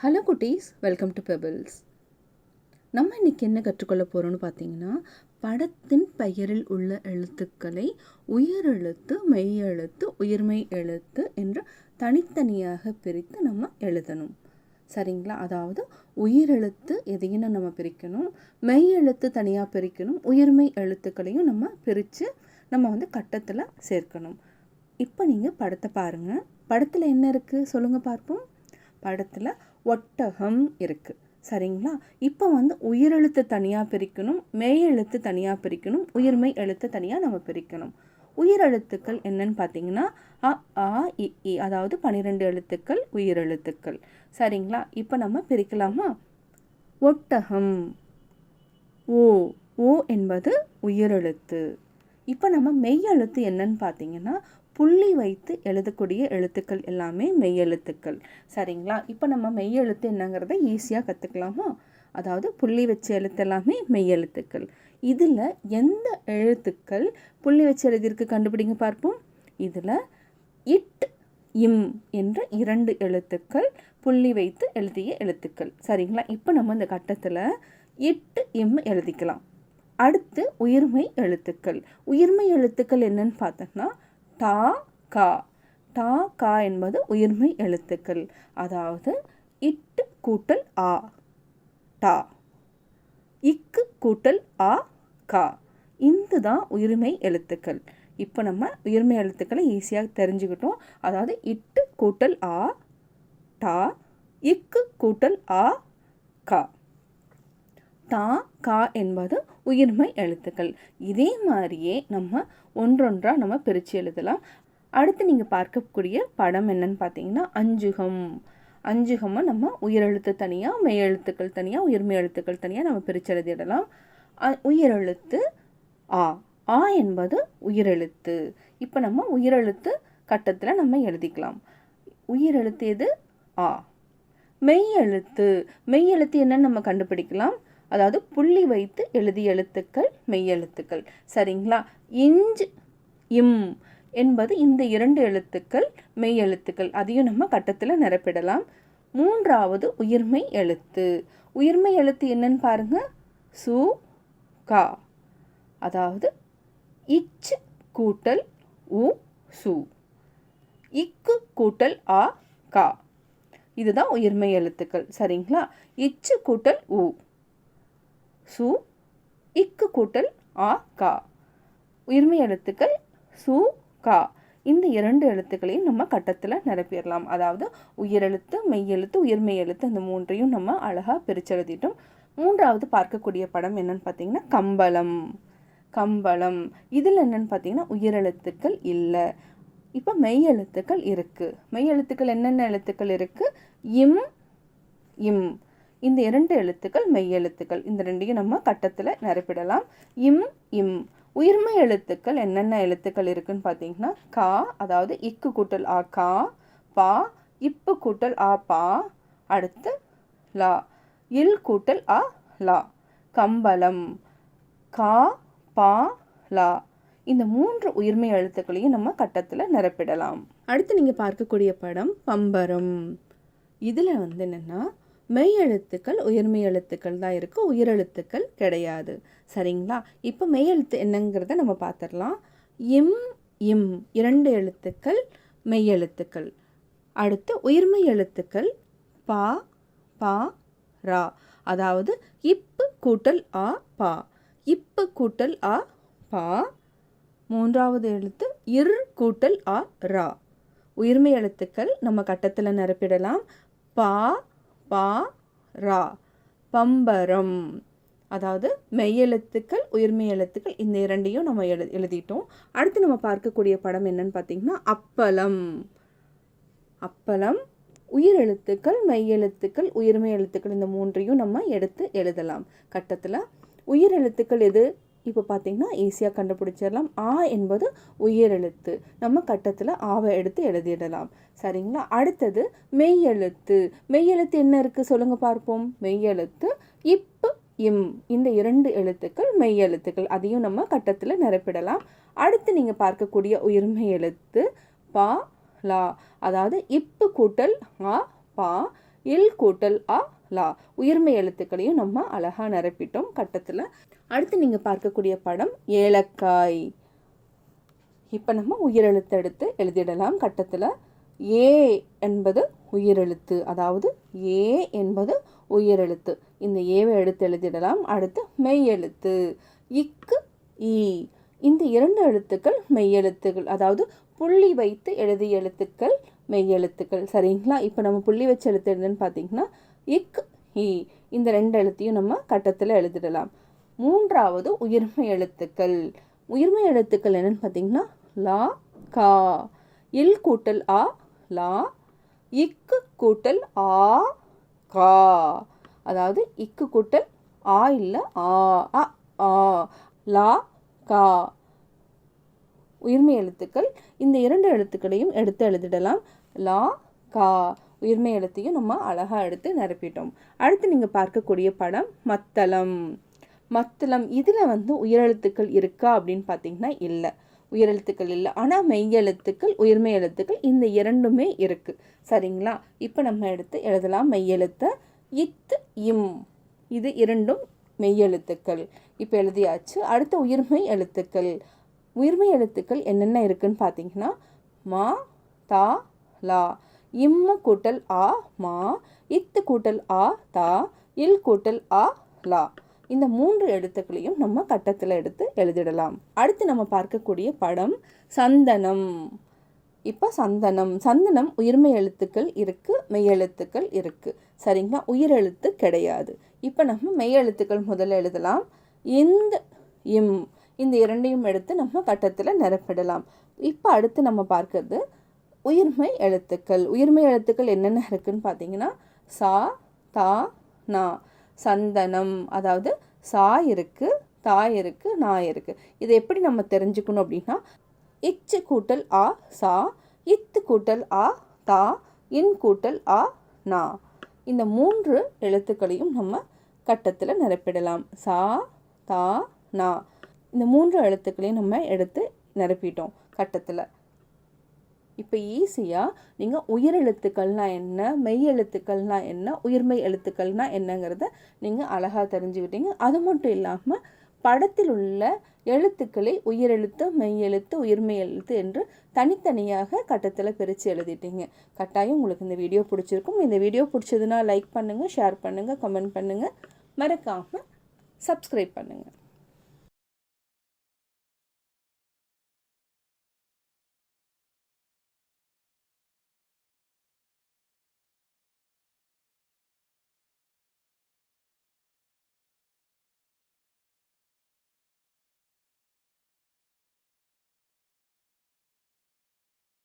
Hello குட்டீஸ், welcome to pebbles. நம்ம இன்றைக்கி என்ன கற்றுக்கொள்ள போகிறோம்னு பார்த்தீங்கன்னா, படத்தின் பெயரில் உள்ள எழுத்துக்களை உயிரெழுத்து, மெய் எழுத்து, உயிர்மெய் எழுத்து என்று தனித்தனியாக பிரித்து நம்ம எழுதணும். சரிங்களா? அதாவது உயிரெழுத்து எதையும் நம்ம பிரிக்கணும், மெய் எழுத்து தனியாக பிரிக்கணும், உயிர்மெய் எழுத்துக்களையும் நம்ம பிரித்து நம்ம கட்டத்தில் சேர்க்கணும். இப்போ நீங்கள் படத்தை பாருங்கள். படத்தில் என்ன இருக்குது சொல்லுங்கள் பார்ப்போம். படத்தில் ஒட்டகம் இருக்குது. சரிங்களா? இப்போ உயிரெழுத்து தனியாக பிரிக்கணும், மெய் எழுத்து தனியாக பிரிக்கணும், உயிர்மெய் எழுத்து தனியாக நம்ம பிரிக்கணும். உயிரெழுத்துக்கள் என்னன்னு பார்த்தீங்கன்னா அ, ஆ, இ, ஈ, அதாவது 12 எழுத்துக்கள் உயிரெழுத்துக்கள். சரிங்களா? இப்போ நம்ம பிரிக்கலாமா? ஒட்டகம், ஓ, ஓ என்பது உயிரெழுத்து. இப்போ நம்ம மெய் எழுத்து என்னன்னு பார்த்தீங்கன்னா புள்ளி வைத்து எழுதக்கூடிய எழுத்துக்கள் எல்லாமே மெய் எழுத்துக்கள். சரிங்களா? இப்போ நம்ம மெய் எழுத்து என்னங்கிறத ஈஸியாக கற்றுக்கலாமா? அதாவது புள்ளி வச்ச எழுத்து எல்லாமே மெய் எழுத்துக்கள். இதில் எந்த எழுத்துக்கள் புள்ளி வச்சு எழுதியிருக்கு கண்டுபிடிங்க பார்ப்போம். இதில் இட், இம் என்ற 2 எழுத்துக்கள் புள்ளி வைத்து எழுதிய எழுத்துக்கள். சரிங்களா? இப்போ நம்ம இந்த கட்டத்தில் இட், இம் எழுதிக்கலாம். அடுத்து உயிர்மெய் எழுத்துக்கள். உயிர்மெய் எழுத்துக்கள் என்னன்னு பார்த்தோம்னா டா, கா. டா, கா என்பது உயிர்மெய் எழுத்துக்கள். அதாவது இட்டு கூட்டல் ஆ, டா. இக்கு கூட்டல் ஆ, கா. இதுதான் உயிர்மெய் எழுத்துக்கள். இப்போ நம்ம உயிர்மெய் எழுத்துக்களை ஈஸியாக தெரிஞ்சுக்கிட்டோம். அதாவது இட்டு கூட்டல் ஆ, டா. இக்கு கூட்டல் ஆ, கா. டா, கா என்பது உயிர்மெய் எழுத்துக்கள். இதே மாதிரியே நம்ம ஒன்றொன்றாக நம்ம பிரித்து எழுதலாம். அடுத்து நீங்கள் பார்க்கக்கூடிய படம் என்னன்னு பார்த்தீங்கன்னா அஞ்சுகம். அஞ்சுகமாக நம்ம உயிரெழுத்து தனியாக, மெய் எழுத்துக்கள் தனியாக, உயிர்மெய் எழுத்துக்கள் தனியாக நம்ம பிரித்து எழுதிடலாம். உயிரெழுத்து ஆ. ஆ என்பது உயிரெழுத்து. இப்போ நம்ம உயிரெழுத்து கட்டத்தில் நம்ம எழுதிக்கலாம். உயிரெழுத்து எது? ஆ. மெய் எழுத்து. மெய் எழுத்து என்னன்னு நம்ம கண்டுபிடிக்கலாம். அதாவது புள்ளி வைத்து எழுதிய எழுத்துக்கள் மெய் எழுத்துக்கள். சரிங்களா? இஞ்ச், இம் என்பது இந்த 2 எழுத்துக்கள் மெய் எழுத்துக்கள். அதையும் நம்ம கட்டத்தில் நிரப்பிடலாம். மூன்றாவது உயிர்மெய் எழுத்து. உயிர்மெய் எழுத்து என்னன்னு பாருங்க. சு, கா. அதாவது இச் கூட்டல் உ, சு. இக்கு கூட்டல் ஆ, கா. இதுதான் உயிர்மெய் எழுத்துக்கள். சரிங்களா? இச்சு கூட்டல் உ, சு. இக்கு கூட்டல் ஆ, கா. உயிர்மெய் எழுத்துக்கள் சு, கா. இந்த 2 எழுத்துக்களையும் நம்ம கட்டத்தில் நிரப்பிடலாம். அதாவது உயிரெழுத்து, மெய் எழுத்து, உயிர்மெய் எழுத்து இந்த 3ஐயும் நம்ம அழகாக பிரித்து எழுதிட்டோம். மூன்றாவது பார்க்கக்கூடிய படம் என்னன்னு பார்த்தீங்கன்னா கம்பளம். கம்பளம் இதில் என்னன்னு பார்த்தீங்கன்னா உயிரெழுத்துக்கள் இல்லை. இப்போ மெய் எழுத்துக்கள் இருக்குது. மெய் எழுத்துக்கள் என்னென்ன எழுத்துக்கள் இருக்குது? இம், இம். இந்த 2 எழுத்துக்கள் மெய் எழுத்துக்கள். இந்த 2ஐயும் நம்ம கட்டத்தில் நிரப்பிடலாம். இம், இம். உயிர்மெய் எழுத்துக்கள் என்னென்ன எழுத்துக்கள் இருக்குன்னு பார்த்தீங்கன்னா கா, அதாவது இக்கு கூட்டல் ஆ, கா. பா, இப்பு கூட்டல் ஆ, பா. அடுத்து லா, இல் கூட்டல் ஆ, லா. கம்பளம், கா, பா, லா. இந்த 3 உயிர்மெய் எழுத்துக்களையும் நம்ம கட்டத்தில் நிரப்பிடலாம். அடுத்து நீங்கள் பார்க்கக்கூடிய படம் பம்பரம். இதில் என்னென்னா மெய் எழுத்துக்கள், உயிர்மெய் எழுத்துக்கள் தான் இருக்குது, உயிரெழுத்துக்கள் கிடையாது. சரிங்களா? இப்போ மெய் எழுத்து என்னங்கிறத நம்ம பார்த்துடலாம். இம், இம் 2 எழுத்துக்கள் மெய் எழுத்துக்கள். அடுத்து உயிர்மெய் எழுத்துக்கள் பா, பா, ரா. அதாவது இப்பு கூட்டல் ஆ, பா. இப்பு கூட்டல் ஆ, பா. மூன்றாவது எழுத்து இர் கூட்டல் ஆ, ரா. உயிர்மெய் எழுத்துக்கள் நம்ம கட்டத்தில் நிரப்பிடலாம். பா, பா, ரா. பம்பரம். அதாவது மெய் எழுத்துக்கள், உயிர்மெய் எழுத்துக்கள் இந்த 2ஐயும் நம்ம எழுதிட்டோம். அடுத்து நம்ம பார்க்கக்கூடிய படம் என்னன்னு பார்த்தீங்கன்னா அப்பளம். அப்பளம் உயிரெழுத்துக்கள், மெய் எழுத்துக்கள், உயிர்மெய் எழுத்துக்கள் இந்த 3ஐயும் நம்ம எடுத்து எழுதலாம் கட்டத்தில். உயிரெழுத்துக்கள் எது? இப்போ பார்த்தீங்கன்னா ஈஸியாக கண்டுபிடிச்சிடலாம். ஆ என்பது உயிரெழுத்து. நம்ம கட்டத்தில் ஆவை எடுத்து எழுதிடலாம். சரிங்களா? அடுத்தது மெய் எழுத்து. மெய் எழுத்து என்ன இருக்குது சொல்லுங்கள் பார்ப்போம். மெய் எழுத்து இப்பு, இம் இந்த 2 எழுத்துக்கள் மெய் எழுத்துக்கள். அதையும் நம்ம கட்டத்தில் நிரப்பிடலாம். அடுத்து நீங்கள் பார்க்கக்கூடிய உயிர்மெய் எழுத்து பா, லா. அதாவது இப்பு கூட்டல் ஆ, பா. இல் கூட்டல் அ லா. உயிர்மை எழுத்துக்களையும் நம்ம அழகாக நிரப்பிட்டோம் கட்டத்தில். அடுத்து நீங்கள் பார்க்கக்கூடிய படம் ஏலக்காய். இப்போ நம்ம உயிரெழுத்து எடுத்து எழுதிடலாம் கட்டத்தில். ஏ என்பது உயிரெழுத்து, அதாவது ஏ என்பது உயிரெழுத்து. இந்த ஏவை எடுத்து எழுதிடலாம். அடுத்து மெய் எழுத்து இக்கு ஈ. இந்த 2 எழுத்துக்கள் மெய்யெழுத்துக்கள், அதாவது புள்ளி வைத்து எழுதிய எழுத்துக்கள் மெய்யெழுத்துக்கள். சரிங்களா? இப்போ நம்ம புள்ளி வச்சு எழுத்து எழுதுன்னு பார்த்தீங்கன்னா இக் ஈ. இந்த 2 எழுத்தையும் நம்ம கட்டத்தில் எழுதிடலாம். 3வது உயிர்மை எழுத்துக்கள். உயிர்மை எழுத்துக்கள் என்னன்னு பார்த்தீங்கன்னா லா கா. இல் கூட்டல் ஆ லா. இக்கு கூட்டல் ஆ கா. அதாவது இக்கு கூட்டல் ஆ இல்லை ஆ ஆ. லா கா உயிர்மை எழுத்துக்கள். இந்த 2 எழுத்துக்களையும் எடுத்து எழுதிடலாம். லா கா உயிர்மை எழுத்தையும் நம்ம அழகாக எடுத்து நிரப்பிட்டோம். அடுத்து நீங்கள் பார்க்கக்கூடிய படம் மத்தளம். மத்தளம் இதில் உயிரெழுத்துக்கள் இருக்கா அப்படின்னு பார்த்தீங்கன்னா இல்லை, உயிரெழுத்துக்கள் இல்லை. ஆனால் மெய்யெழுத்துக்கள் உயிர்மை எழுத்துக்கள் இந்த 2மே இருக்குது. சரிங்களா? இப்போ நம்ம எடுத்து எழுதலாம் மெய்யெழுத்தை. இத்து இம். இது 2ம் மெய்யெழுத்துக்கள். இப்போ எழுதியாச்சு. அடுத்த உயிர்மை எழுத்துக்கள். உயிர்மை எழுத்துக்கள் என்னென்ன இருக்குன்னு பார்த்தீங்கன்னா மா தா லா. இம்மு கூட்டல் ஆ மா. இத்து கூட்டல் ஆ தா. இல் கூட்டல் ஆ லா. இந்த 3 எழுத்துக்களையும் நம்ம கட்டத்தில் எடுத்து எழுதிடலாம். அடுத்து நம்ம பார்க்கக்கூடிய படம் சந்தனம். இப்போ சந்தனம் உயிர்மை எழுத்துக்கள் இருக்குது, மெய்யெழுத்துக்கள் இருக்குது. சரிங்களா? உயிரெழுத்து கிடையாது. இப்போ நம்ம மெய்யெழுத்துக்கள் முதல்ல எழுதலாம். இந்த இம். இந்த 2ஐயும் எடுத்து நம்ம கட்டத்தில் நிரப்பிடலாம். இப்போ அடுத்து நம்ம பார்க்கறது உயிர்மை எழுத்துக்கள். உயிர்மை எழுத்துக்கள் என்னென்ன இருக்குன்னு பார்த்தீங்கன்னா சா தா நா. சந்தனம், அதாவது சா இருக்குது, தா இருக்குது, நா இருக்குது. இதை எப்படி நம்ம தெரிஞ்சுக்கணும் அப்படின்னா இச்சு கூட்டல் ஆ சா. இத்து கூட்டல் ஆ தா. இன் கூட்டல் ஆ நா. இந்த 3 எழுத்துக்களையும் நம்ம கட்டத்தில் நிரப்பிடலாம். சா தா நா. இந்த 3 எழுத்துக்களையும் நம்ம எடுத்து நிரப்பிட்டோம் கட்டத்தில். இப்போ ஈஸியாக நீங்கள் உயிரெழுத்துக்கள்னா என்ன, மெய் எழுத்துக்கள்னா என்ன, உயிர்மெய் எழுத்துக்கள்னா என்னங்கிறத நீங்கள் அழகாக தெரிஞ்சுக்கிட்டீங்க. அது மட்டும் இல்லாமல் படத்தில் உள்ள எழுத்துக்களை உயிரெழுத்து, மெய் எழுத்து, உயிர்மெய் எழுத்து என்று தனித்தனியாக கட்டத்தில் பிரித்து எழுதிட்டீங்க. கட்டாயம் உங்களுக்கு இந்த வீடியோ பிடிச்சிருக்கும். இந்த வீடியோ பிடிச்சதுன்னா லைக் பண்ணுங்கள், ஷேர் பண்ணுங்கள், கமெண்ட் பண்ணுங்கள், மறக்காமல் சப்ஸ்கிரைப் பண்ணுங்கள்.